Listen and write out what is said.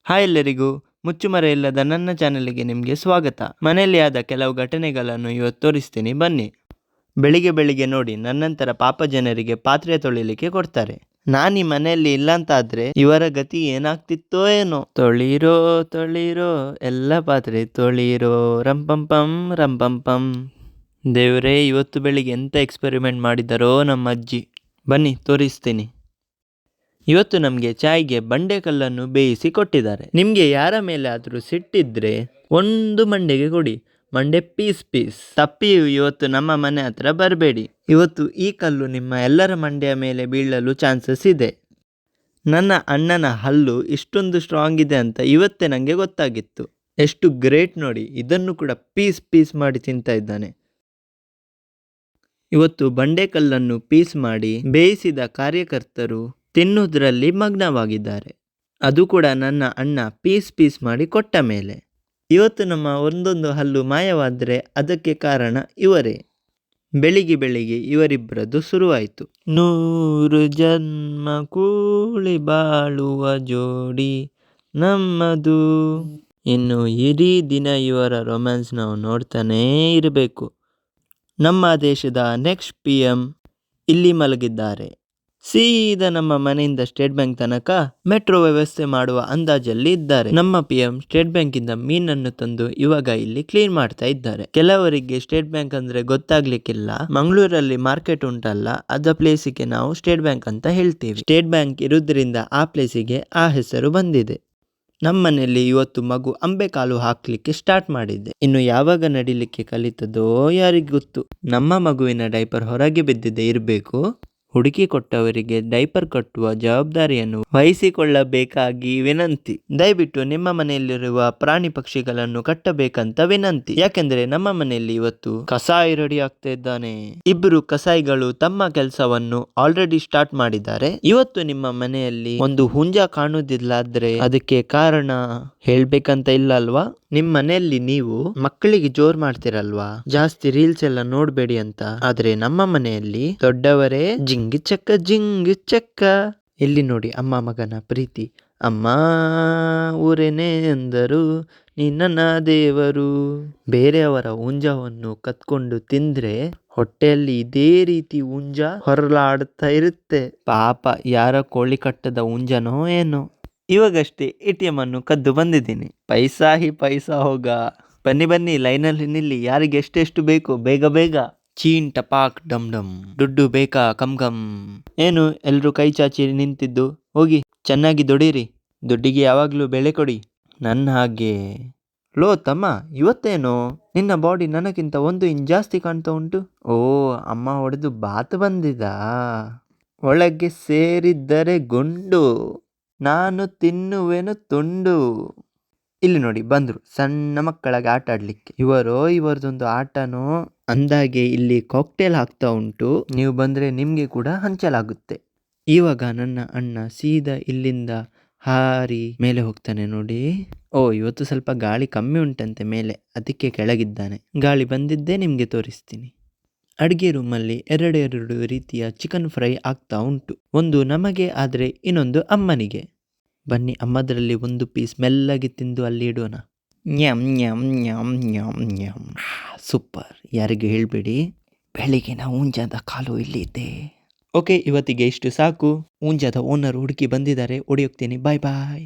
Hi ಎಲ್ಲರಿಗೂ, ಮುಚ್ಚುಮರೆ ಇಲ್ಲದ ನನ್ನ ಚಾನೆಲ್ಗೆ ನಿಮಗೆ ಸ್ವಾಗತ. ಮನೆಯಲ್ಲಿ ಆದ ಕೆಲವು ಘಟನೆಗಳನ್ನು ಇವತ್ತು ತೋರಿಸ್ತೀನಿ ಬನ್ನಿ. ಬೆಳಿಗ್ಗೆ ಬೆಳಿಗ್ಗೆ ನೋಡಿ, ನನ್ನಂತರ ಪಾಪ ಜನರಿಗೆ ಪಾತ್ರೆ ತೊಳಿಲಿಕ್ಕೆ ಕೊಡ್ತಾರೆ. ನಾನೀ ಮನೆಯಲ್ಲಿ ಇಲ್ಲಂತಾದ್ರೆ ಇವರ ಗತಿ ಏನಾಗ್ತಿತ್ತೋ ಏನೋ. ತೊಳಿರೋ ತೊಳಿರೋ ಎಲ್ಲ ಪಾತ್ರೆ ತೊಳಿರೋ, ರಂಪಂಪಂ ರಂಪಂಪಂ. ದೇವರೇ, ಇವತ್ತು ಬೆಳಿಗ್ಗೆ ಎಂತ ಎಕ್ಸ್ಪೆರಿಮೆಂಟ್ ಮಾಡಿದರೋ ನಮ್ಮ ಅಜ್ಜಿ. ಬನ್ನಿ ತೋರಿಸ್ತೀನಿ. ಇವತ್ತು ನಮಗೆ ಚಾಯ್ಗೆ ಬಂಡೆಕಲ್ಲನ್ನು ಬೇಯಿಸಿ ಕೊಟ್ಟಿದ್ದಾರೆ. ನಿಮಗೆ ಯಾರ ಮೇಲೆ ಆದರೂ ಸಿಟ್ಟಿದ್ರೆ ಒಂದು ಮಂಡೆಗೆ ಕೊಡಿ, ಮಂಡೆ ಪೀಸ್ ಪೀಸ್. ತಪ್ಪಿಯೂ ಇವತ್ತು ನಮ್ಮ ಮನೆ ಹತ್ರ ಬರಬೇಡಿ. ಇವತ್ತು ಈ ಕಲ್ಲು ನಿಮ್ಮ ಎಲ್ಲರ ಮಂಡೆಯ ಮೇಲೆ ಬೀಳಲು ಚಾನ್ಸಸ್ ಇದೆ. ನನ್ನ ಅಣ್ಣನ ಹಲ್ಲು ಇಷ್ಟೊಂದು ಸ್ಟ್ರಾಂಗ್ ಇದೆ ಅಂತ ಇವತ್ತೇ ನನಗೆ ಗೊತ್ತಾಗಿತ್ತು. ಎಷ್ಟು ಗ್ರೇಟ್ ನೋಡಿ, ಇದನ್ನು ಕೂಡ ಪೀಸ್ ಪೀಸ್ ಮಾಡಿ ತಿಂತಾ ಇದ್ದಾನೆ. ಇವತ್ತು ಬಂಡೆಕಲ್ಲನ್ನು ಪೀಸ್ ಮಾಡಿ ಬೇಯಿಸಿದ ಕಾರ್ಯಕರ್ತರು ತಿನ್ನುವುದರಲ್ಲಿ ಮಗ್ನವಾಗಿದ್ದಾರೆ. ಅದು ಕೂಡ ನನ್ನ ಅಣ್ಣ ಪೀಸ್ ಪೀಸ್ ಮಾಡಿ ಕೊಟ್ಟ ಮೇಲೆ. ಇವತ್ತು ನಮ್ಮ ಒಂದೊಂದು ಹಲ್ಲು ಮಾಯವಾದರೆ ಅದಕ್ಕೆ ಕಾರಣ ಇವರೇ. ಬೆಳಿಗ್ಗೆ ಬೆಳಿಗ್ಗೆ ಇವರಿಬ್ಬರದ್ದು ಶುರುವಾಯಿತು. 100 ಜನ್ಮ ಕೂಳಿ ಬಾಳುವ ಜೋಡಿ ನಮ್ಮದು. ಇನ್ನು ಇಡೀ ದಿನ ಇವರ ರೊಮ್ಯಾನ್ಸ್ ನಾವು ನೋಡ್ತಾನೇ ಇರಬೇಕು. ನಮ್ಮ ದೇಶದ ನೆಕ್ಸ್ಟ್ PM ಇಲ್ಲಿ ಮಲಗಿದ್ದಾರೆ. ಸೀದಾ ನಮ್ಮ ಮನೆಯಿಂದ ಸ್ಟೇಟ್ ಬ್ಯಾಂಕ್ ತನಕ ಮೆಟ್ರೋ ವ್ಯವಸ್ಥೆ ಮಾಡುವ ಅಂದಾಜಲ್ಲಿ ಇದ್ದಾರೆ. ನಮ್ಮ PM ಸ್ಟೇಟ್ ಬ್ಯಾಂಕ್ ಇಂದ ಮೀನನ್ನು ತಂದು ಇವಾಗ ಇಲ್ಲಿ ಕ್ಲೀನ್ ಮಾಡ್ತಾ ಇದ್ದಾರೆ. ಕೆಲವರಿಗೆ ಸ್ಟೇಟ್ ಬ್ಯಾಂಕ್ ಅಂದ್ರೆ ಗೊತ್ತಾಗ್ಲಿಕ್ಕಿಲ್ಲ. ಮಂಗಳೂರಲ್ಲಿ ಮಾರ್ಕೆಟ್ ಉಂಟಲ್ಲ, ಅದ ಪ್ಲೇಸಿಗೆ ನಾವು ಸ್ಟೇಟ್ ಬ್ಯಾಂಕ್ ಅಂತ ಹೇಳ್ತೀವಿ. ಸ್ಟೇಟ್ ಬ್ಯಾಂಕ್ ಇರುವುದರಿಂದ ಆ ಪ್ಲೇಸಿಗೆ ಆ ಹೆಸರು ಬಂದಿದೆ. ನಮ್ಮನೆಯಲ್ಲಿ ಇವತ್ತು ಮಗು ಅಂಬೆ ಕಾಲು ಹಾಕ್ಲಿಕ್ಕೆ ಸ್ಟಾರ್ಟ್ ಮಾಡಿದ್ದೆ. ಇನ್ನು ಯಾವಾಗ ನಡಿಲಿಕ್ಕೆ ಕಲಿತದೋ ಯಾರಿಗ್ ಗೊತ್ತು. ನಮ್ಮ ಮಗುವಿನ ಡೈಪರ್ ಹೊರಗೆ ಬಿದ್ದಿದೆ ಇರಬೇಕು. ಹುಡುಕಿ ಕೊಟ್ಟವರಿಗೆ ಡೈಪರ್ ಕಟ್ಟುವ ಜವಾಬ್ದಾರಿಯನ್ನು ವಹಿಸಿಕೊಳ್ಳಬೇಕಾಗಿ ವಿನಂತಿ. ದಯವಿಟ್ಟು ನಿಮ್ಮ ಮನೆಯಲ್ಲಿರುವ ಪ್ರಾಣಿ ಪಕ್ಷಿಗಳನ್ನು ಕಟ್ಟಬೇಕಂತ ವಿನಂತಿ. ಯಾಕೆಂದ್ರೆ ನಮ್ಮ ಮನೆಯಲ್ಲಿ ಇವತ್ತು ಕಸಾಯಿ ರೆಡಿ ಆಗ್ತಾ ಇದ್ದಾನೆ. ಇಬ್ಬರು ಕಸಾಯಿಗಳು ತಮ್ಮ ಕೆಲಸವನ್ನು ಆಲ್ರೆಡಿ ಸ್ಟಾರ್ಟ್ ಮಾಡಿದ್ದಾರೆ. ಇವತ್ತು ನಿಮ್ಮ ಮನೆಯಲ್ಲಿ ಒಂದು ಹುಂಜ ಕಾಣುವುದಿಲ್ಲ ಆದ್ರೆ ಅದಕ್ಕೆ ಕಾರಣ ಹೇಳ್ಬೇಕಂತ ಇಲ್ಲ ಅಲ್ವಾ. ನಿಮ್ ಮನೆಯಲ್ಲಿ ನೀವು ಮಕ್ಕಳಿಗೆ ಜೋರ್ ಮಾಡ್ತಿರಲ್ವಾ, ಜಾಸ್ತಿ ರೀಲ್ಸ್ ಎಲ್ಲ ನೋಡ್ಬೇಡಿ ಅಂತ. ಆದ್ರೆ ನಮ್ಮ ಮನೆಯಲ್ಲಿ ದೊಡ್ಡವರೇ ಜಿಂಗಿ ಚಕ್ಕ. ಇಲ್ಲಿ ನೋಡಿ ಅಮ್ಮ ಮಗನ ಪ್ರೀತಿ. ಅಮ್ಮ ಊರೇನೆ ಎಂದರು ನೀ ನನ್ನ ದೇವರು. ಬೇರೆಯವರ ಹುಂಜವನ್ನು ಕತ್ಕೊಂಡು ತಿಂದ್ರೆ ಹೊಟ್ಟೆಯಲ್ಲಿ ಇದೇ ರೀತಿ ಹುಂಜ ಹೊರಲಾಡ್ತಾ ಇರುತ್ತೆ. ಪಾಪ ಯಾರ ಕೋಳಿ ಕಟ್ಟದ ಹುಂಜನೋ ಏನೋ. ಇವಾಗಷ್ಟೇ ATM ಅನ್ನು ಕದ್ದು ಬಂದಿದ್ದೀನಿ. ಪೈಸಾ ಹೋಗ. ಬನ್ನಿ ಲೈನಲ್ಲಿ ನಿಲ್ಲಿ, ಯಾರಿಗೆ ಎಷ್ಟೆಷ್ಟು ಬೇಕು ಬೇಗ ಬೇಗ. ಚೀನ್ ಟಪಾಕ್ ಡಮ್ ಡಮ್. ದುಡ್ಡು ಬೇಕಾ ಕಮ್ ಕಮ್. ಏನು ಎಲ್ರು ಕೈ ಚಾಚಿ ನಿಂತಿದ್ದು? ಹೋಗಿ ಚೆನ್ನಾಗಿ ದುಡೀರಿ, ದುಡ್ಡಿಗೆ ಯಾವಾಗ್ಲೂ ಬೆಲೆ ಕೊಡಿ. ನನ್ನ ಹಾಗೆ. ಲೋ ತಮ್ಮ, ಇವತ್ತೇನೋ ನಿನ್ನ ಬಾಡಿ ನನಗಿಂತ 1 ಇಂಚ್ ಜಾಸ್ತಿ ಕಾಣ್ತಾ ಉಂಟು. ಓ, ಅಮ್ಮ ಹೊಡೆದು ಬಾತ್ ಬಂದಿದ. ಒಳಗೆ ಸೇರಿದ್ದರೆ ಗುಂಡು, ನಾನು ತಿನ್ನುವೆನು ತುಂಡು. ಇಲ್ಲಿ ನೋಡಿ ಬಂದ್ರು ಸಣ್ಣ ಮಕ್ಕಳಿಗೆ ಆಟ ಆಡ್ಲಿಕ್ಕೆ. ಇವರದೊಂದು ಆಟನೋ ಅಂದಾಗೆ ಇಲ್ಲಿ ಕಾಕ್ಟೇಲ್ ಹಾಕ್ತಾ ಉಂಟು. ನೀವು ಬಂದ್ರೆ ನಿಮ್ಗೆ ಕೂಡ ಹಂಚಲಾಗುತ್ತೆ. ಇವಾಗ ನನ್ನ ಅಣ್ಣ ಸೀದಾ ಇಲ್ಲಿಂದ ಹಾರಿ ಮೇಲೆ ಹೋಗ್ತಾನೆ ನೋಡಿ. ಓ, ಇವತ್ತು ಸ್ವಲ್ಪ ಗಾಳಿ ಕಮ್ಮಿ ಉಂಟಂತೆ ಮೇಲೆ, ಅದಕ್ಕೆ ಕೆಳಗಿದ್ದಾನೆ. ಗಾಳಿ ಬಂದಿದ್ದೇ ನಿಮ್ಗೆ ತೋರಿಸ್ತೀನಿ. ಅಡುಗೆ ರೂಮಲ್ಲಿ ಎರಡು ರೀತಿಯ ಚಿಕನ್ ಫ್ರೈ ಆಗ್ತಾ ಉಂಟು. ಒಂದು ನಮಗೆ ಆದ್ರೆ ಇನ್ನೊಂದು ಅಮ್ಮನಿಗೆ. ಬನ್ನಿ ಅಮ್ಮದ್ರಲ್ಲಿ ಒಂದು ಪೀಸ್ ಮೆಲ್ಲಗೆ ತಿಂದು ಅಲ್ಲಿ ಇಡೋಣ. ನ್ಯಮ್ ನ್ಯಮ್ ನ್ಯಮ್ ನ್ಯಮ್ ನ್ಯಮ್. ಸೂಪರ್. ಯಾರಿಗೂ ಹೇಳ್ಬೇಡಿ, ಬೆಳಿಗ್ಗೆನ ಹುಂಜದ ಕಾಲು ಇಲ್ಲಿ ಇದೆ. ಓಕೆ, ಇವತ್ತಿಗೆ ಇಷ್ಟು ಸಾಕು. ಹುಂಜದ ಓನರ್ ಹುಡುಕಿ ಬಂದಿದ್ದಾರೆ, ಓಡಿ ಹೋಗ್ತೀನಿ. ಬಾಯ್ ಬಾಯ್.